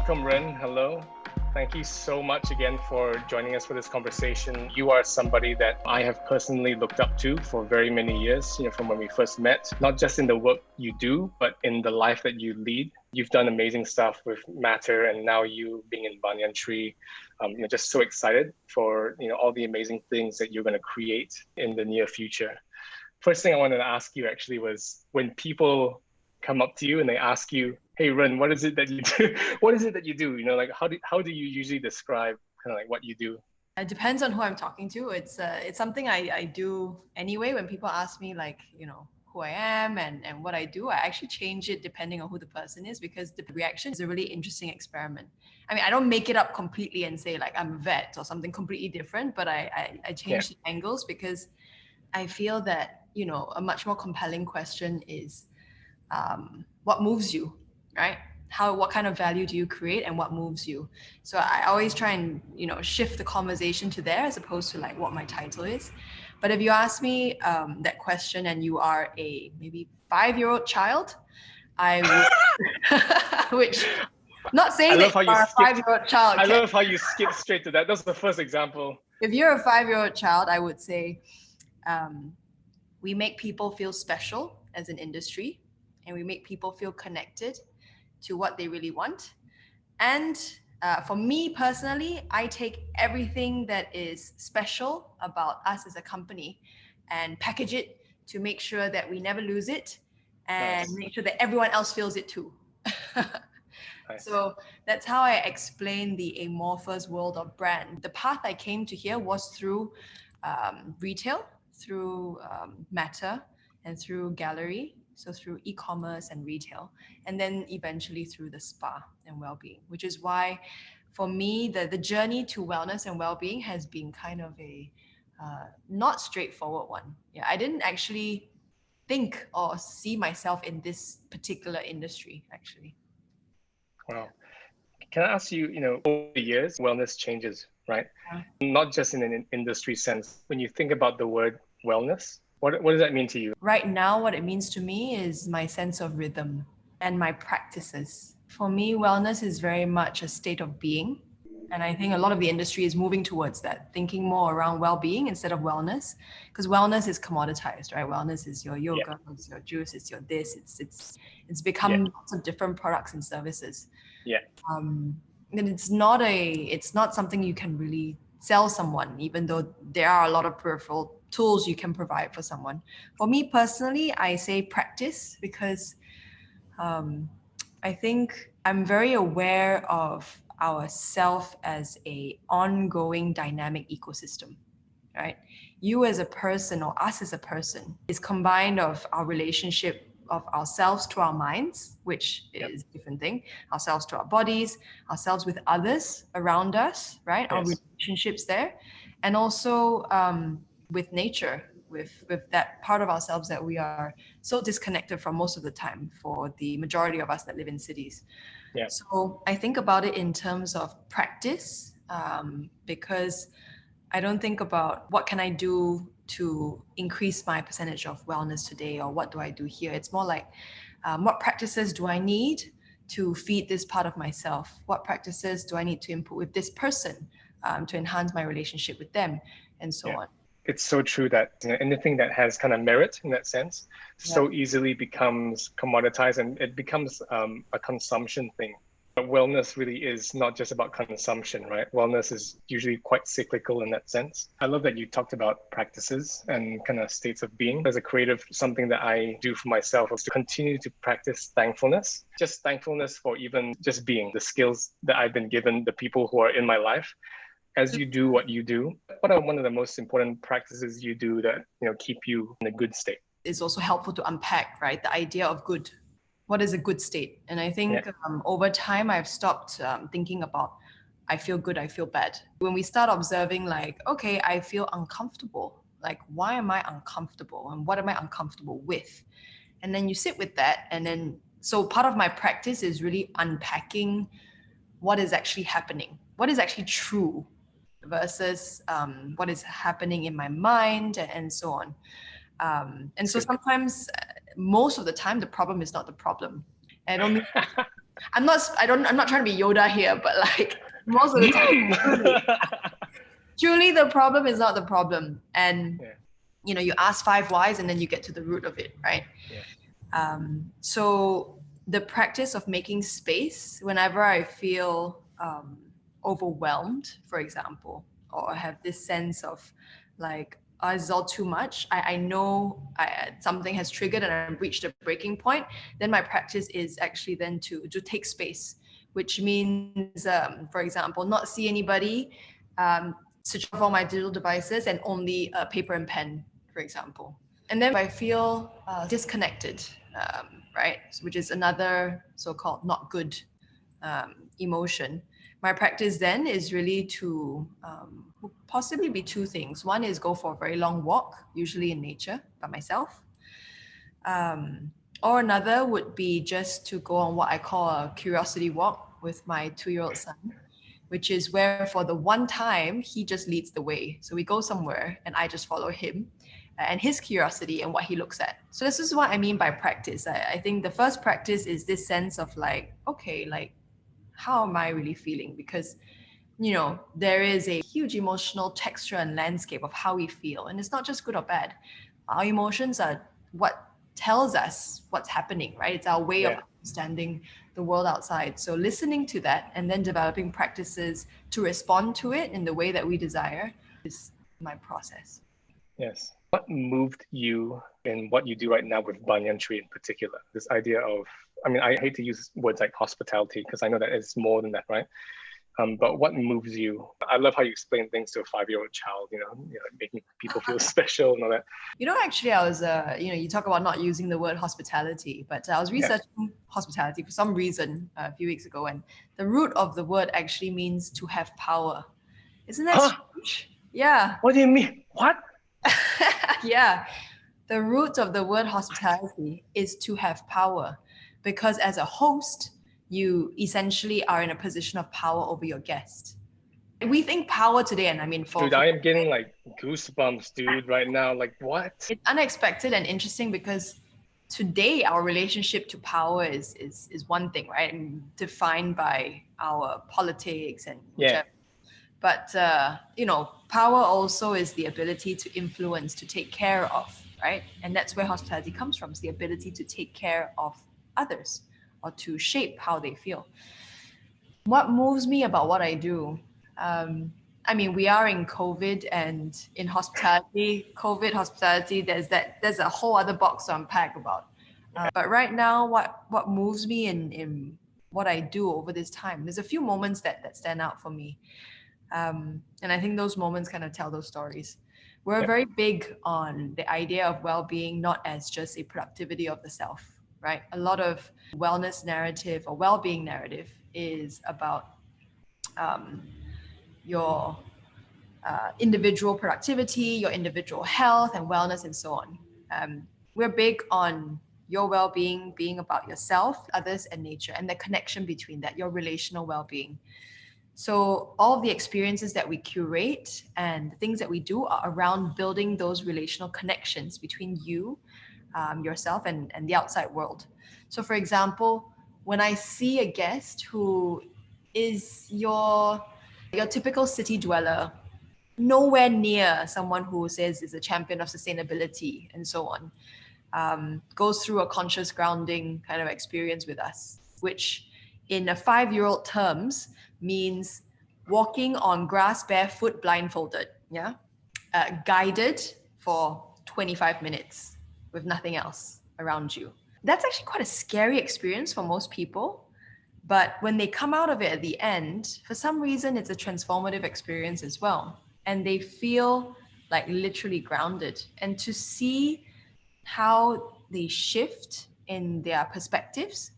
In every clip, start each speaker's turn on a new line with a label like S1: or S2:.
S1: Welcome, Ren. Hello. Thank you so much again for joining us for this conversation. You are somebody that I have personally looked up to for very many years, from when we first met, not just in the work you do, but in the life that you lead. You've done amazing stuff with Matter, and now you being in Banyan Tree. Just so excited for all the amazing things that you're going to create in the near future. First thing I wanted to ask you actually was, when people come up to you and they ask you, "Hey, Ren, what is it that you do?" What is it that you do? How do you usually describe kind of like what you do?
S2: It depends on who I'm talking to. It's something I do anyway. When people ask me who I am and what I do, I actually change it depending on who the person is, because the reaction is a really interesting experiment. I mean, I don't make it up completely and say like I'm a vet or something completely different, but I change the angles, because I feel that, a much more compelling question is, what moves you, right? What kind of value do you create and what moves you? So I always try and, shift the conversation to there as opposed to like what my title is. But if you ask me that question and you are a maybe 5-year-old child, I would, which, not saying that you are a 5-year-old child.
S1: I love how you skip straight to that. That's the first example.
S2: If you're a 5-year-old child, I would say we make people feel special as an industry, and we make people feel connected to what they really want. And for me personally, I take everything that is special about us as a company and package it to make sure that we never lose it, and make sure that everyone else feels it too. Nice. So that's how I explain the amorphous world of brand. The path I came to here was through retail, through Matter, and through gallery. So through e-commerce and retail, and then eventually through the spa and well-being, which is why for me, the journey to wellness and well-being has been kind of a not straightforward one. Yeah, I didn't actually think or see myself in this particular industry, actually.
S1: Wow. Can I ask you, over the years, wellness changes, right? Yeah. Not just in an industry sense. When you think about the word wellness, what does that mean to you?
S2: Right now, what it means to me is my sense of rhythm and my practices. For me, wellness is very much a state of being. And I think a lot of the industry is moving towards that, thinking more around well-being instead of wellness, because wellness is commoditized, right? Wellness is your yoga, it's your juice, it's your this, it's become lots of different products and services.
S1: Yeah.
S2: And it's not something you can really sell someone, even though there are a lot of peripheral tools you can provide for someone. For me personally, I say practice, because I think I'm very aware of ourself as a ongoing dynamic ecosystem, right? You as a person, or us as a person, is combined of our relationship of ourselves to our minds, which is a different thing, ourselves to our bodies, ourselves with others around us, right? Yes. Our relationships there, and also with nature, with that part of ourselves that we are so disconnected from most of the time for the majority of us that live in cities. Yeah. So I think about it in terms of practice, because I don't think about what can I do to increase my percentage of wellness today, or what do I do here. It's more like, what practices do I need to feed this part of myself? What practices do I need to input with this person to enhance my relationship with them, and so on.
S1: It's so true that anything that has kind of merit in that sense so easily becomes commoditized, and it becomes a consumption thing. But wellness really is not just about consumption, right? Wellness is usually quite cyclical in that sense. I love that you talked about practices and kind of states of being. As a creative, something that I do for myself is to continue to practice thankfulness. Just thankfulness for even just being, the skills that I've been given, the people who are in my life. As you do what you do, what are one of the most important practices you do that keep you in a good state?
S2: It's also helpful to unpack, right, the idea of good. What is a good state? And I think over time, I've stopped thinking about, I feel good, I feel bad. When we start observing like, okay, I feel uncomfortable. Like, why am I uncomfortable? And what am I uncomfortable with? And then you sit with that. And then, so part of my practice is really unpacking what is actually happening, what is actually true versus what is happening in my mind, and so on. And so sometimes, most of the time, the problem is not the problem. I don't mean I'm not trying to be Yoda here, but like most of the time, truly the problem is not the problem. And you ask 5 whys and then you get to the root of it, right? So the practice of making space whenever I feel overwhelmed, for example, or have this sense of like, it's all too much. I know something has triggered and I've reached a breaking point. Then my practice is actually then to take space, which means, for example, not see anybody, switch off all my digital devices and only paper and pen, for example. And then I feel disconnected, right? Which is another so-called not good emotion. My practice then is really to possibly be two things. One is go for a very long walk, usually in nature by myself. Or another would be just to go on what I call a curiosity walk with my 2-year-old son, which is where for the one time he just leads the way. So we go somewhere and I just follow him and his curiosity and what he looks at. So this is what I mean by practice. I think the first practice is this sense of like, okay, like, how am I really feeling? Because, there is a huge emotional texture and landscape of how we feel. And it's not just good or bad. Our emotions are what tells us what's happening, right? It's our way of understanding the world outside. So listening to that and then developing practices to respond to it in the way that we desire is my process.
S1: Yes. What moved you in what you do right now with Banyan Tree in particular? This idea of, I hate to use words like hospitality because I know that it's more than that, right? But what moves you? I love how you explain things to a 5-year-old child, making people feel special and all that.
S2: Actually, I was, you talk about not using the word hospitality, but I was researching hospitality for some reason a few weeks ago, and the root of the word actually means to have power. Isn't that strange? Yeah.
S1: What do you mean? What?
S2: Yeah. The root of the word hospitality is to have power, because as a host, you essentially are in a position of power over your guest. We think power today, and
S1: dude, I am getting like goosebumps, dude, right now. Like, what?
S2: It's unexpected and interesting because today our relationship to power is one thing, right? And defined by our politics and whichever. But power also is the ability to influence, to take care of, right? And that's where hospitality comes from. It's the ability to take care of others or to shape how they feel. What moves me about what I do? We are in COVID, and in hospitality, there's a whole other box to unpack about. But right now, what moves me in what I do over this time, there's a few moments that stand out for me. And I think those moments kind of tell those stories. We're very big on the idea of well-being, not as just a productivity of the self, right? A lot of wellness narrative or well-being narrative is about your individual productivity, your individual health and wellness, and so on. We're big on your well-being being about yourself, others, and nature, and the connection between that, your relational well-being. So all of the experiences that we curate and the things that we do are around building those relational connections between you, yourself, and the outside world. So for example, when I see a guest who is your typical city dweller, nowhere near someone who says is a champion of sustainability and so on, goes through a conscious grounding kind of experience with us, which in a 5-year-old terms means walking on grass barefoot blindfolded, guided for 25 minutes with nothing else around you. That's actually quite a scary experience for most people. But when they come out of it at the end, for some reason, it's a transformative experience as well. And they feel like literally grounded. And to see how they shift in their perspectives,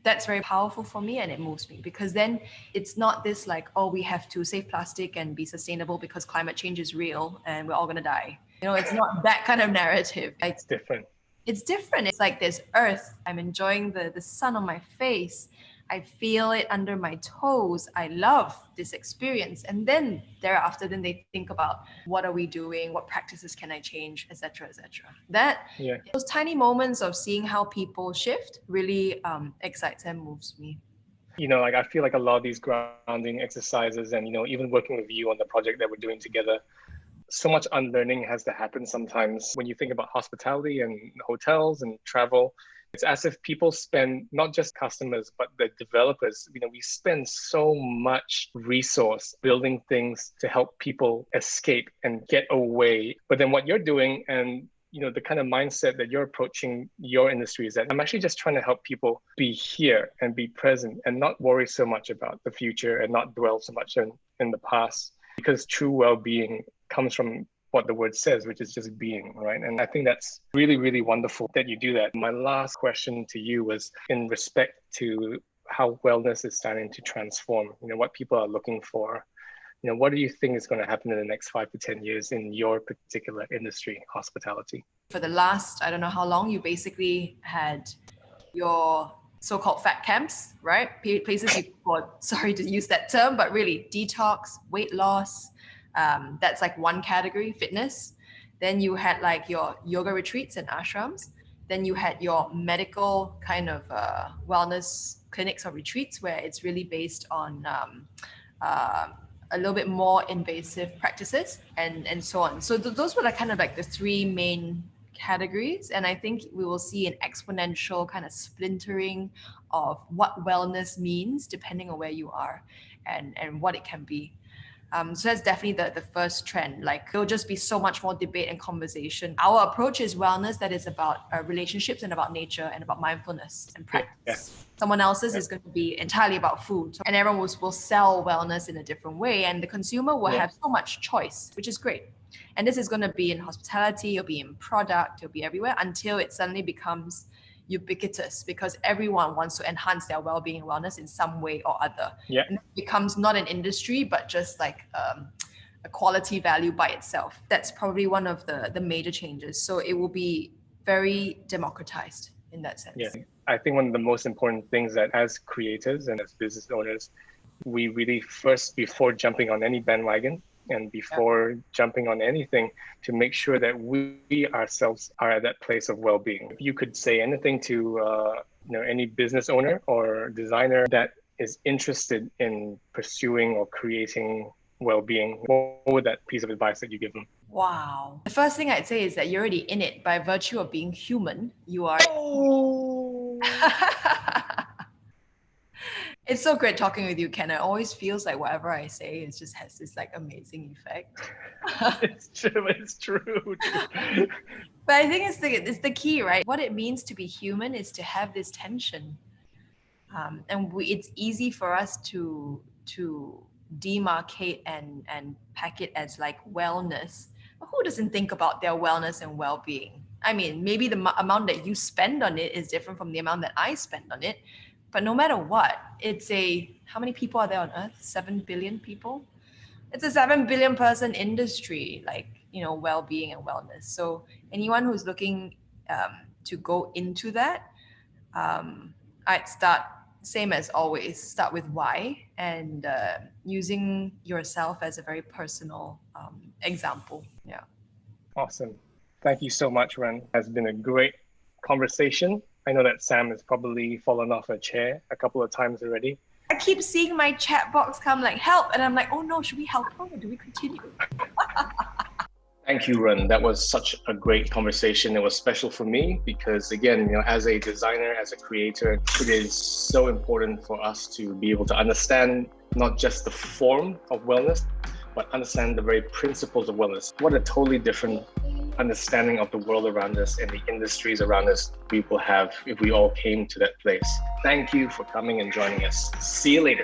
S2: that's very powerful for me, and it moves me, because then it's not this like, oh, we have to save plastic and be sustainable because climate change is real and we're all going to die. It's not that kind of narrative.
S1: It's different.
S2: It's different. It's like there's earth. I'm enjoying the sun on my face. I feel it under my toes. I love this experience. And then thereafter, then they think about what are we doing? What practices can I change, etc., etc. Those tiny moments of seeing how people shift really excites and moves me.
S1: Like I feel like a lot of these grounding exercises and, even working with you on the project that we're doing together, so much unlearning has to happen sometimes. When you think about hospitality and hotels and travel, it's as if people spend, not just customers, but the developers, we spend so much resource building things to help people escape and get away. But then what you're doing and the kind of mindset that you're approaching your industry is that I'm actually just trying to help people be here and be present and not worry so much about the future and not dwell so much in the past, because true well-being comes from what the word says, which is just being, right? And I think that's really, really wonderful that you do that. My last question to you was in respect to how wellness is starting to transform, what people are looking for. What do you think is going to happen in the next 5 to 10 years in your particular industry, hospitality?
S2: For the last, I don't know how long, you basically had your so-called fat camps, right? Places you could, sorry to use that term, but really detox, weight loss. That's like one category, fitness. Then you had like your yoga retreats and ashrams. Then you had your medical kind of wellness clinics or retreats where it's really based on a little bit more invasive practices and so on. So those were like kind of like the three main categories. And I think we will see an exponential kind of splintering of what wellness means depending on where you are and what it can be. So that's definitely the first trend. Like there'll just be so much more debate and conversation. Our approach is wellness that is about relationships and about nature and about mindfulness and practice.
S1: Yeah.
S2: Someone else's is going to be entirely about food. And everyone will sell wellness in a different way. And the consumer will have so much choice, which is great. And this is going to be in hospitality, it'll be in product, it'll be everywhere until it suddenly becomes ubiquitous because everyone wants to enhance their well-being and wellness in some way or other. And it becomes not an industry, but just like a quality value by itself. That's probably one of the major changes. So it will be very democratized in that sense.
S1: Yeah, I think one of the most important things that as creators and as business owners, we really first, before jumping on any bandwagon, and before jumping on anything, to make sure that we ourselves are at that place of well-being. If you could say anything to any business owner or designer that is interested in pursuing or creating well-being, what would that piece of advice that you give them?
S2: Wow. The first thing I'd say is that you're already in it by virtue of being human. You are. It's so great talking with you, Ken. It always feels like whatever I say, it just has this like amazing effect.
S1: It's true. It's true.
S2: But I think it's the key, right? What it means to be human is to have this tension, and it's easy for us to demarcate and pack it as like wellness. But who doesn't think about their wellness and well-being? I mean, maybe the amount that you spend on it is different from the amount that I spend on it. But no matter what, how many people are there on Earth? 7 billion people? It's a 7 billion person industry, like, well-being and wellness. So anyone who's looking to go into that, I'd start, same as always, start with why and using yourself as a very personal example. Yeah.
S1: Awesome. Thank you so much, Ren. It has been a great conversation. I know that Sam has probably fallen off a chair a couple of times already.
S2: I keep seeing my chat box come like, help. And I'm like, oh no, should we help her or do we continue?
S1: Thank you, Ren. That was such a great conversation. It was special for me because, again, as a designer, as a creator, it is so important for us to be able to understand not just the form of wellness, but understand the very principles of wellness. What a totally different understanding of the world around us and the industries around us we will have if we all came to that place. Thank you for coming and joining us. See you later.